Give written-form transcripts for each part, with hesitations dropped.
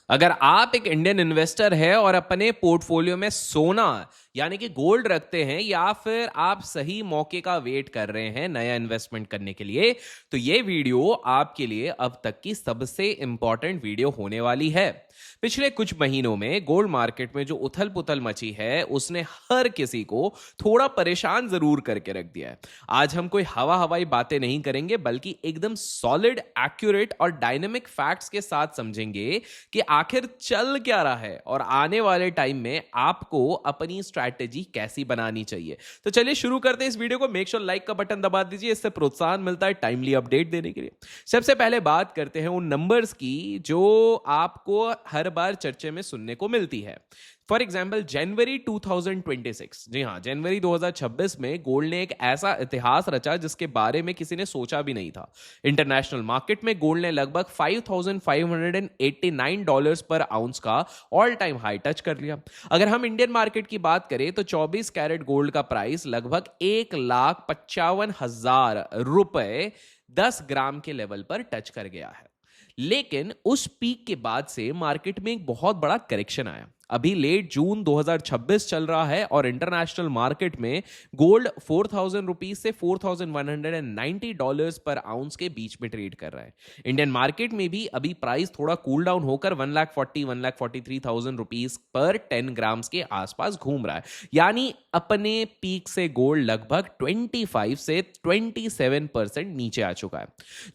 अगर आप एक इंडियन इन्वेस्टर है और अपने पोर्टफोलियो में सोना यानी कि गोल्ड रखते हैं या फिर आप सही मौके का वेट कर रहे हैं नया इन्वेस्टमेंट करने के लिए, तो ये वीडियो आपके लिए अब तक की सबसे इंपॉर्टेंट वीडियो होने वाली है। पिछले कुछ महीनों में गोल्ड मार्केट में जो उथल पुथल मची है उसने हर किसी को थोड़ा परेशान जरूर करके रख दिया है। आज हम कोई हवा हवाई बातें नहीं करेंगे बल्कि एकदम सॉलिड, एक्यूरेट और डायनेमिक फैक्ट्स के साथ समझेंगे कि आखिर चल क्या रहा है और आने वाले टाइम में आपको अपनी स्ट्रैटेजी कैसी बनानी चाहिए। तो चलिए शुरू करते हैं इस वीडियो को। मेक श्योर लाइक का बटन दबा दीजिए, इससे प्रोत्साहन मिलता है टाइमली अपडेट देने के लिए। सबसे पहले बात करते हैं उन नंबर्स की जो आपको हर बार चर्चे में सुनने को मिलती है। फॉर एग्जाम्पल जनवरी 2026, जी हाँ, जनवरी 2026 में गोल्ड ने एक ऐसा इतिहास रचा जिसके बारे में किसी ने सोचा भी नहीं था। इंटरनेशनल मार्केट में गोल्ड ने लगभग $5,589 पर आउंस का ऑल टाइम हाई टच कर लिया। अगर हम इंडियन मार्केट की बात करें तो 24 कैरेट गोल्ड का प्राइस लगभग 1,55,000 रुपए 10 ग्राम के लेवल पर टच कर गया है। लेकिन उस पीक के बाद से मार्केट में एक बहुत बड़ा करेक्शन आया। अभी लेट जून 2026 चल रहा है और इंटरनेशनल मार्केट में गोल्ड 4,000 रुपीज से $4,190 पर आउंस के बीच में ट्रेड कर रहा है। इंडियन मार्केट में भी अभी प्राइस थोड़ा कूल डाउन होकर 1,43,000 रुपीज पर 10 ग्राम्स के आसपास घूम रहा है। यानी अपने पीक से गोल्ड लगभग 25 से 27% नीचे आ चुका है।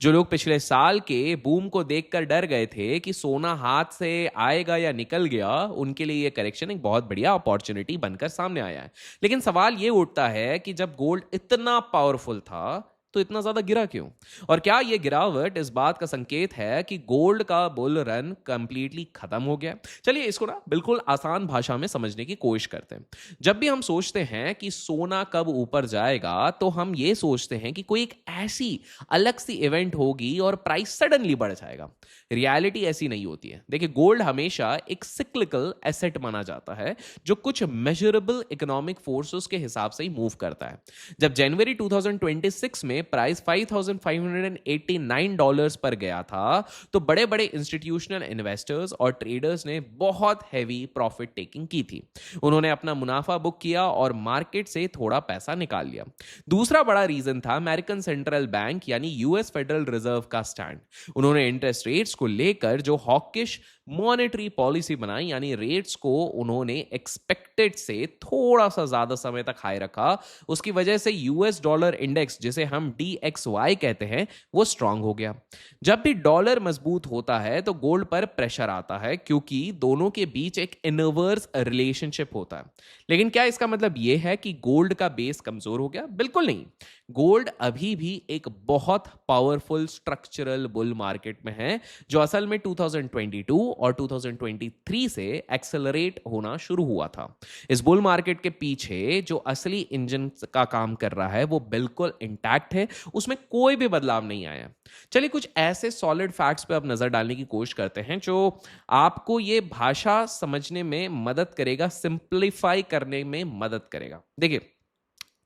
जो लोग पिछले साल के बूम को देखकर डर गए थे कि सोना हाथ से आएगा या निकल गया, उनके लिए यह करेक्शन एक बहुत बढ़िया अपॉर्चुनिटी बनकर सामने आया है। लेकिन सवाल यह उठता है कि जब गोल्ड इतना पावरफुल था तो इतना ज्यादा गिरा क्यों? और क्या यह गिरावट इस बात का संकेत है कि गोल्ड का बुल रन कंप्लीटली खत्म हो गया? चलिए इसको ना बिल्कुल आसान भाषा में समझने की कोशिश करते हैं। जब भी हम सोचते हैं कि सोना कब ऊपर जाएगा तो हम ये सोचते हैं कि कोई एक ऐसी अलग सी इवेंट होगी और प्राइस सडनली बढ़ जाएगा। रियलिटी ऐसी नहीं होती है। देखिए, गोल्ड हमेशा एक सिक्लिकल एसेट माना जाता है जो कुछ मेजरेबल इकोनॉमिक फोर्सेस के हिसाब से ही मूव करता है। जब जनवरी 2026 में प्राइस $5,589 पर गया था तो बड़े बड़े इंस्टीट्यूशनल इन्वेस्टर्स और ट्रेडर्स ने बहुत हैवी प्रॉफिट टेकिंग की थी। उन्होंने अपना मुनाफा बुक किया और मार्केट से थोड़ा पैसा निकाल लिया। दूसरा बड़ा रीजन था अमेरिकन सेंट्रल बैंक यानी यूएस फेडरल रिजर्व का स्टैंड। उन्होंने इंटरेस्ट रेट्स को लेकर जो हॉकिश मॉनेटरी पॉलिसी बनाई, यानी रेट्स को उन्होंने एक्सपेक्टेड से थोड़ा सा ज्यादा समय तक हाई रखा। उसकी वजह से यूएस डॉलर इंडेक्स, जिसे हम DXY कहते हैं, वो स्ट्रांग हो गया। जब भी डॉलर मजबूत होता है तो गोल्ड पर प्रेशर आता है क्योंकि दोनों के बीच एक इनवर्स रिलेशनशिप होता है। लेकिन क्या इसका मतलब यह है कि गोल्ड का बेस कमजोर हो गया? बिल्कुल नहीं। गोल्ड अभी भी एक बहुत पावरफुल स्ट्रक्चरल बुल मार्केट में है जो असल में 2022 और 2023 से एक्सेलरेट होना शुरू हुआ था। इस बुल मार्केट के पीछे जो असली इंजन का काम कर रहा है वो बिल्कुल इंटैक्ट है, उसमें कोई भी बदलाव नहीं आया। चलिए कुछ ऐसे सॉलिड फैक्ट्स पे अब नजर डालने की कोशिश करते हैं जो आपको ये भाषा समझने में मदद करेगा, सिंप्लीफाई करने में मदद करेगा। देखिए,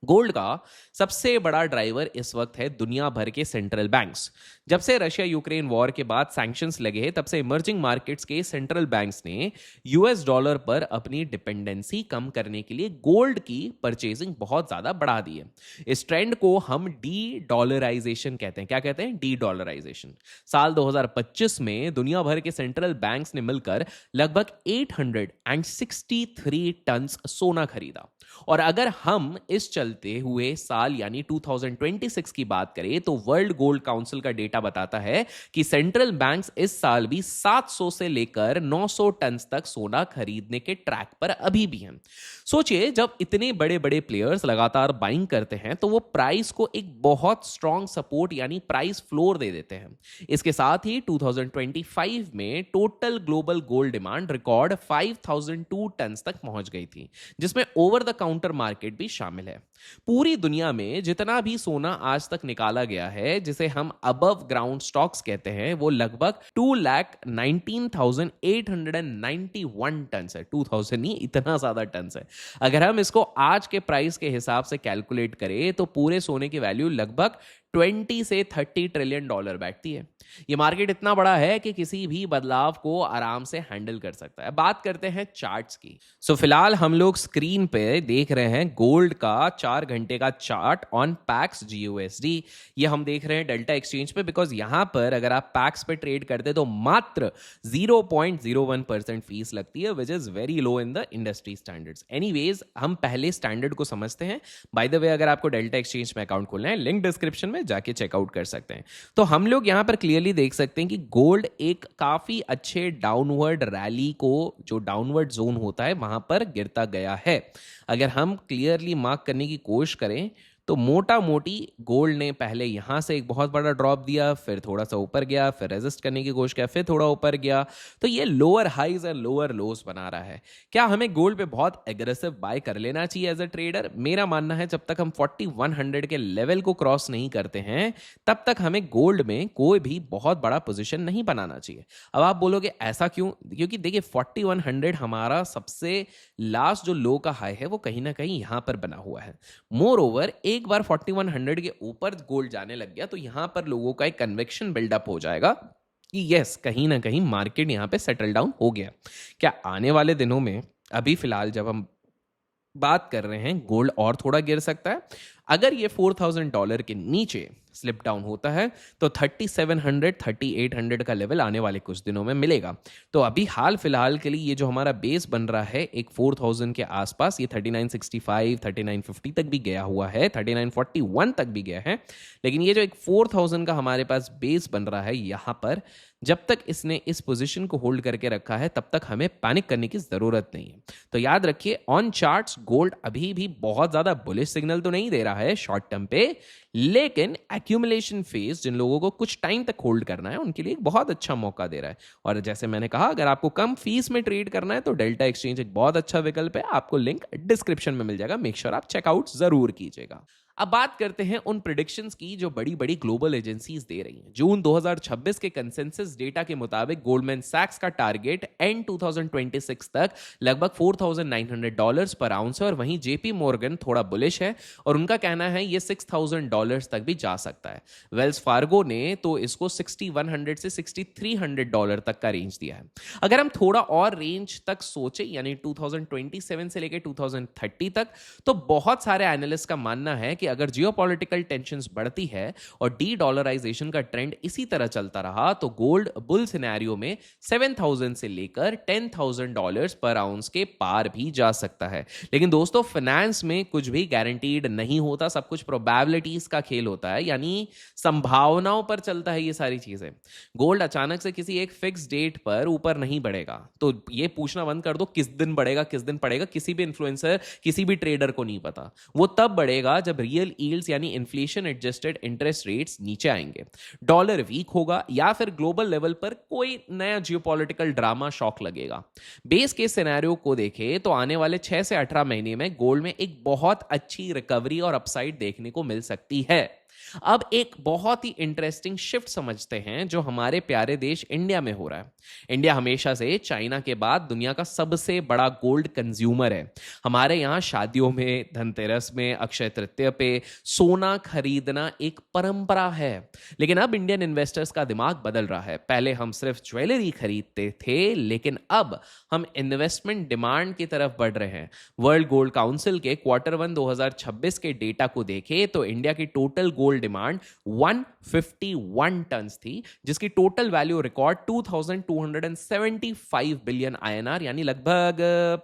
गोल्ड का सबसे बड़ा ड्राइवर इस वक्त है दुनिया भर के सेंट्रल बैंक्स। जब से रशिया यूक्रेन वॉर के बाद सैंक्शंस लगे तब से इमर्जिंग मार्केट्स के सेंट्रल बैंक्स ने यूएस डॉलर पर अपनी डिपेंडेंसी कम करने के लिए गोल्ड की परचेजिंग बहुत ज्यादा बढ़ा दी है। इस ट्रेंड को हम डी डॉलराइजेशन कहते हैं। क्या कहते हैं? Dedollarisation. साल 2025 में दुनिया भर के सेंट्रल बैंक्स ने मिलकर लगभग 863 टन सोना खरीदा। और अगर हम इस चलते हुए साल यानी 2026 की बात करें तो वर्ल्ड गोल्ड काउंसिल का डेटा बताता है कि सेंट्रल बैंक्स इस साल भी 700 से लेकर 900 टन तक सोना खरीदने के ट्रैक पर अभी भी हैं। सोचिए, जब इतने बड़े बड़े प्लेयर्स लगातार बाइंग करते हैं तो वो प्राइस को एक बहुत स्ट्रॉन्ग सपोर्ट यानी प्राइस फ्लोर दे देते हैं। इसके साथ ही 2025 में total global gold demand record 5,002 tonne तक पहुंच गई थी, जिसमें ओवर द काउंटर मार्केट भी शामिल है। पूरी दुनिया में जितना भी सोना आज तक निकाला गया है, जिसे हम अबव ग्राउंड स्टॉक्स कहते हैं, वो लगभग 2,19,891 टन है। 2000 नहीं, इतना ज्यादा टन है। अगर हम इसको आज के प्राइस के हिसाब से कैलकुलेट करें तो पूरे सोने की वैल्यू लगभग 20 से 30 ट्रिलियन डॉलर बैठती है। ये मार्केट इतना बड़ा है कि किसी भी बदलाव को आराम से हैंडल कर सकता है। बात करते हैं चार्ट्स की। फिलहाल हम लोग स्क्रीन पे देख रहे हैं गोल्ड का 4 घंटे का चार्ट ऑन पैक्स GUSD। ये हम देख रहे हैं डेल्टा एक्सचेंज पे, बिकॉज यहाँ पर अगर आप पैक्स पे ट्रेड करते तो मात्र 0.01% फीस लगती है, which is very low in the industry standards. Anyways, हम पहले स्टैंडर्ड को समझते हैं। बाय द वे, अगर आपको डेल्टा एक्सचेंज में अकाउंट खोलना है, लिंक डिस्क्रिप्शन में जाके चेकआउट कर सकते हैं। तो हम लोग यहाँ पर क्लियरली देख सकते हैं कि गोल्ड एक काफी अच्छे डाउनवर्ड रैली को, जो डाउनवर्ड जोन होता है, वहां पर गिरता गया है। अगर हम क्लियरली मार्क करने की कोशिश करें तो मोटा मोटी गोल्ड ने पहले यहां से एक बहुत बड़ा ड्रॉप दिया, फिर थोड़ा सा ऊपर गया, फिर रेजिस्ट करने की कोशिश किया, फिर थोड़ा ऊपर गया। तो ये लोअर हाइज और लोअर लोज बना रहा है। क्या हमें गोल्ड पे बहुत एग्रेसिव बाय कर लेना चाहिए एज अ ट्रेडर? मेरा मानना है जब तक हम 4100 के लेवल को क्रॉस नहीं करते हैं तब तक हमें गोल्ड में कोई भी बहुत बड़ा पोजिशन नहीं बनाना चाहिए। अब आप बोलोगे ऐसा क्यों? क्योंकि देखिए 4100 हमारा सबसे लास्ट जो लो का हाई है वो कहीं ना कहीं यहां पर बना हुआ है। मोर ओवर, एक बार 4100 के ऊपर गोल्ड जाने लग गया तो यहां पर लोगों का एक कन्विक्शन बिल्डअप हो जाएगा कि यस, कहीं ना कहीं मार्केट यहां पे सेटल डाउन हो गया। क्या आने वाले दिनों में, अभी फिलहाल जब हम बात कर रहे हैं, गोल्ड और थोड़ा गिर सकता है? अगर ये $4000 के नीचे स्लिप डाउन होता है तो 3700 3800 का लेवल आने वाले कुछ दिनों में मिलेगा। तो अभी हाल फिलहाल के लिए ये जो हमारा बेस बन रहा है एक 4000 के आसपास, ये 3965 3950 तक भी गया हुआ है, 3941 तक भी गया है। लेकिन ये जो एक 4000 का हमारे पास बेस बन रहा है यहाँ पर, जब तक इसने इस पोजीशन को होल्ड करके रखा है तब तक हमें पैनिक करने की जरूरत नहीं है। तो याद रखिए, ऑन चार्ट्स गोल्ड अभी भी बहुत ज्यादा बुलिश सिग्नल तो नहीं दे रहा है शॉर्ट टर्म पे, लेकिन एक्यूमुलेशन फेज जिन लोगों को कुछ टाइम तक होल्ड करना है उनके लिए एक बहुत अच्छा मौका दे रहा है। और जैसे मैंने कहा, अगर आपको कम फीस में ट्रेड करना है तो डेल्टा एक्सचेंज एक बहुत अच्छा विकल्प है। आपको लिंक डिस्क्रिप्शन में मिल जाएगा, मेक श्योर आप चेकआउट जरूर कीजिएगा। अब बात करते हैं उन प्रिडिक्शंस की जो बड़ी बड़ी ग्लोबल एजेंसीज दे रही हैं। जून 2026 के कंसेंसस डेटा के मुताबिक गोल्डमैन सैक्स का टारगेट एंड 2026 तक लगभग $4900 पर आउंस है, और वहीं जेपी मॉर्गन थोड़ा बुलिश है और उनका कहना है ये $6000 तक भी जा सकता है। वेल्स फार्गो ने तो इसको 6100 से $6300 तक का रेंज दिया है। अगर हम थोड़ा और रेंज तक सोचे, यानी 2027 से लेकर 2030 तक, तो बहुत सारे एनालिस्ट का मानना है कि अगर जियोपॉलिटिकल टेंशंस बढ़ती है और डी डॉलराइजेशन का ट्रेंड इसी तरह चलता रहा तो गोल्ड बुल सिनेरियो में 7000 से लेकर $10,000 पर आउंस के पार भी जा सकता है। लेकिन दोस्तों, फाइनेंस में कुछ भी गारंटीड नहीं होता, सब कुछ प्रोबेबिलिटीज का खेल होता है, यानी संभावनाओं पर चलता है ये सारी चीजें। गोल्ड अचानक से किसी एक फिक्स डेट पर ऊपर नहीं बढ़ेगा। तो ये पूछना बंद कर दो किस दिन बढ़ेगा किस दिन पड़ेगा, किसी भी इन्फ्लुएंसर किसी भी ट्रेडर को नहीं पता। वो तब बढ़ेगा जब रियल यील्ड्स यानी इन्फ्लेशन एडजस्टेड इंटरेस्ट रेट्स नीचे आएंगे, डॉलर वीक होगा, या फिर ग्लोबल लेवल पर कोई नया जियोपॉलिटिकल ड्रामा शॉक लगेगा। बेस केस सिनेरियो को देखें तो आने वाले 6 से 18 महीने में गोल्ड में एक बहुत अच्छी रिकवरी और अपसाइड देखने को मिल सकती है। अब एक बहुत ही इंटरेस्टिंग शिफ्ट समझते हैं जो हमारे प्यारे देश इंडिया में हो रहा है। इंडिया हमेशा से चाइना के बाद दुनिया का सबसे बड़ा गोल्ड कंज्यूमर है। हमारे यहाँ शादियों में, धनतेरस में, अक्षय तृतीया पे सोना खरीदना एक परंपरा है। लेकिन अब इंडियन इन्वेस्टर्स का दिमाग बदल रहा है। पहले हम सिर्फ ज्वेलरी खरीदते थे, लेकिन अब हम इन्वेस्टमेंट डिमांड की तरफ बढ़ रहे हैं। वर्ल्ड गोल्ड काउंसिल के Q1 2026 के डेटा को देखें तो इंडिया की टोटल गोल्ड डिमांड 151 टन्स थी, जिसकी total value record 2275 billion INR यानी लगभग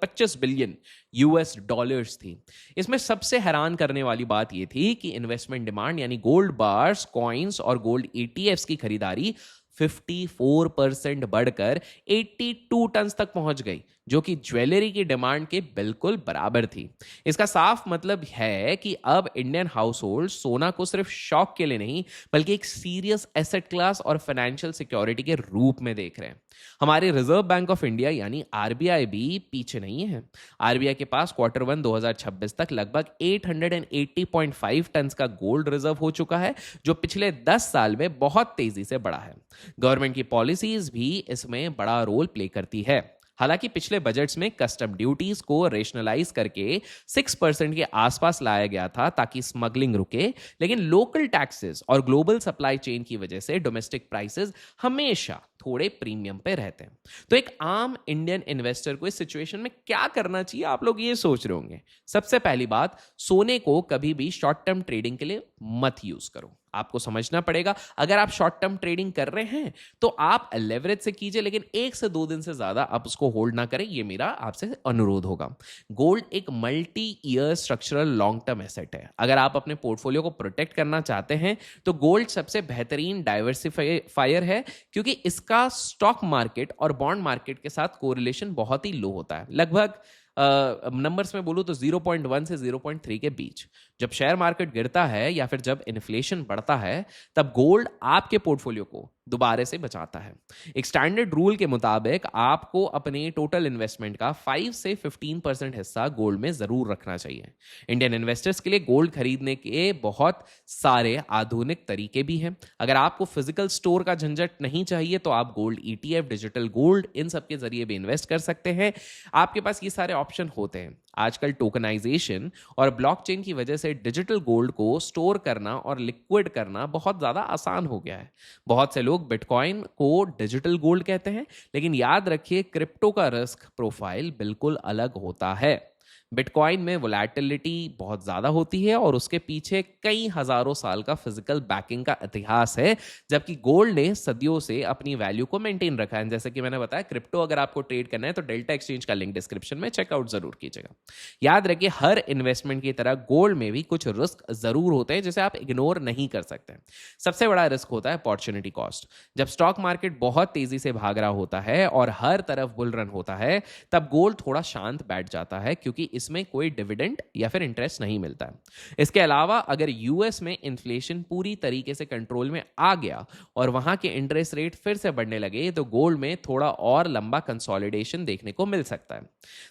25 बिलियन US डॉलर्स थी। इसमें सबसे हैरान करने वाली बात यह थी कि इन्वेस्टमेंट डिमांड यानी गोल्ड बार्स, कॉइन्स और गोल्ड ETFs की खरीदारी 54% बढ़कर 82 टन तक पहुंच गई, जो कि ज्वेलरी की डिमांड के बिल्कुल बराबर थी। इसका साफ मतलब है कि अब इंडियन हाउस होल्ड सोना को सिर्फ शौक के लिए नहीं बल्कि एक सीरियस एसेट क्लास और फाइनेंशियल सिक्योरिटी के रूप में देख रहे हैं। हमारे रिजर्व बैंक ऑफ इंडिया यानी RBI भी पीछे नहीं है। RBI के पास Q1 2026 तक लगभग 880.5 टन का गोल्ड रिजर्व हो चुका है, जो पिछले 10 साल में बहुत तेजी से बढ़ा है। गवर्नमेंट की पॉलिसीज भी इसमें बड़ा रोल प्ले करती है। हालांकि पिछले बजट्स में कस्टम ड्यूटीज को रेशनलाइज करके 6% के आसपास लाया गया था ताकि स्मगलिंग रुके, लेकिन लोकल टैक्सेस और ग्लोबल सप्लाई चेन की वजह से डोमेस्टिक प्राइसेस हमेशा थोड़े प्रीमियम पे रहते हैं। तो एक आम इंडियन इन्वेस्टर को इस सिचुएशन में क्या करना चाहिए, आप लोग ये सोच रहे होंगे। सबसे पहली बात, सोने को कभी भी शॉर्ट टर्म ट्रेडिंग के लिए मत यूज करो। आपको समझना पड़ेगा, अगर आप शॉर्ट टर्म ट्रेडिंग कर रहे हैं तो आप लेवरेज से कीजिए, लेकिन 1 से 2 दिन से ज्यादा आप उसको होल्ड ना करें, ये मेरा आपसे अनुरोध होगा। गोल्ड एक multi year structural long term asset है। अगर आप अपने पोर्टफोलियो को प्रोटेक्ट करना चाहते हैं तो गोल्ड सबसे बेहतरीन डाइवर्सिफायर है, क्योंकि इसका स्टॉक मार्केट और बॉन्ड मार्केट के साथ कोरिलेशन बहुत ही लो होता है, लगभग नंबर्स में बोलूं तो 0.1 से 0.3 के बीच। जब शेयर मार्केट गिरता है या फिर जब इन्फ्लेशन बढ़ता है, तब गोल्ड आपके पोर्टफोलियो को दोबारा से बचाता है। एक स्टैंडर्ड रूल के मुताबिक आपको अपने टोटल इन्वेस्टमेंट का 5 से 15% हिस्सा गोल्ड में जरूर रखना चाहिए। इंडियन इन्वेस्टर्स के लिए गोल्ड खरीदने के बहुत सारे आधुनिक तरीके भी हैं। अगर आपको फिजिकल स्टोर का झंझट नहीं चाहिए तो आप गोल्ड ETF, डिजिटल गोल्ड, इन सब के जरिए भी इन्वेस्ट कर सकते हैं। आपके पास ये सारे ऑप्शन होते हैं। आजकल टोकनाइजेशन और ब्लॉकचेन की वजह से डिजिटल गोल्ड को स्टोर करना और लिक्विड करना बहुत ज़्यादा आसान हो गया है। बहुत से लोग बिटकॉइन को डिजिटल गोल्ड कहते हैं, लेकिन याद रखिए क्रिप्टो का रिस्क प्रोफाइल बिल्कुल अलग होता है। बिटकॉइन में वोलैटिलिटी बहुत ज़्यादा होती है और उसके पीछे कई हज़ारों साल का फिजिकल बैकिंग का इतिहास है, जबकि गोल्ड ने सदियों से अपनी वैल्यू को मेंटेन रखा है। जैसे कि मैंने बताया, क्रिप्टो अगर आपको ट्रेड करना है तो डेल्टा एक्सचेंज का लिंक डिस्क्रिप्शन में चेकआउट जरूर कीजिएगा। याद रखिए, हर इन्वेस्टमेंट की तरह गोल्ड में भी कुछ रिस्क जरूर होते हैं जिसे आप इग्नोर नहीं कर सकते। सबसे बड़ा रिस्क होता है अपॉर्चुनिटी कॉस्ट। जब स्टॉक मार्केट बहुत तेजी से भाग रहा होता है और हर तरफ बुल रन होता है, तब गोल्ड थोड़ा शांत बैठ जाता है, क्योंकि इसमें कोई डिविडेंड या फिर इंटरेस्ट नहीं मिलता है। इसके अलावा अगर यूएस में इन्फ्लेशन पूरी तरीके से कंट्रोल में आ गया और वहां के इंटरेस्ट रेट फिर से बढ़ने लगे तो गोल्ड में थोड़ा और लंबा कंसोलिडेशन देखने को मिल सकता है।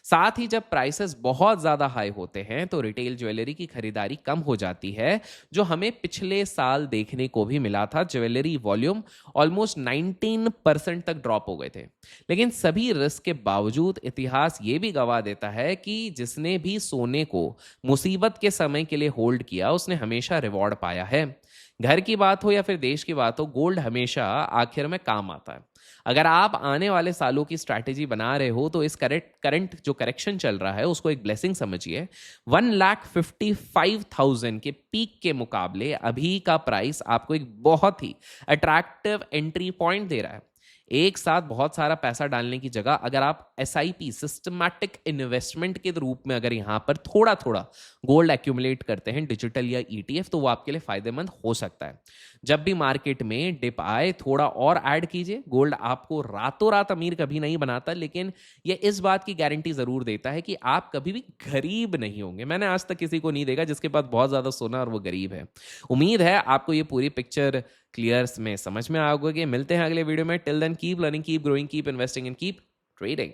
साथ ही जब प्राइसेस बहुत ज्यादा हाई होते हैं तो रिटेल ज्वेलरी की खरीदारी कम हो जाती है, जो हमें पिछले साल देखने को भी मिला था। ज्वेलरी वॉल्यूम ऑलमोस्ट 19% तक ड्रॉप हो गए थे। लेकिन सभी रिस्क के बावजूद इतिहास ये भी गवाह देता है कि जिसने भी सोने को मुसीबत के समय के लिए होल्ड किया, उसने हमेशा रिवॉर्ड पाया है। घर की बात हो या फिर देश की बात हो, गोल्ड हमेशा आखिर में काम आता है। अगर आप आने वाले सालों की स्ट्रैटेजी बना रहे हो तो इस करंट जो करेक्शन चल रहा है उसको एक ब्लेसिंग समझिए। 1,55,000 के पीक के मुकाबले अभी का प्राइस आपको एक बहुत ही अट्रैक्टिव एंट्री पॉइंट दे रहा है। एक साथ बहुत सारा पैसा डालने की जगह अगर आप SIP, सिस्टमैटिक इन्वेस्टमेंट के रूप में अगर यहां पर थोड़ा थोड़ा गोल्ड एक्यूमुलेट करते हैं, डिजिटल या ETF, तो वो आपके लिए फायदेमंद हो सकता है। जब भी मार्केट में डिप आए, थोड़ा और ऐड कीजिए। गोल्ड आपको रातों रात अमीर कभी नहीं बनाता, लेकिन ये इस बात की गारंटी जरूर देता है कि आप कभी भी गरीब नहीं होंगे। मैंने आज तक किसी को नहीं देखा जिसके पास बहुत ज्यादा सोना और वो गरीब है। उम्मीद है आपको ये पूरी पिक्चर क्लियर्स में समझ में आओगे। मिलते हैं अगले वीडियो में। Till then keep learning, keep growing, keep investing and keep trading.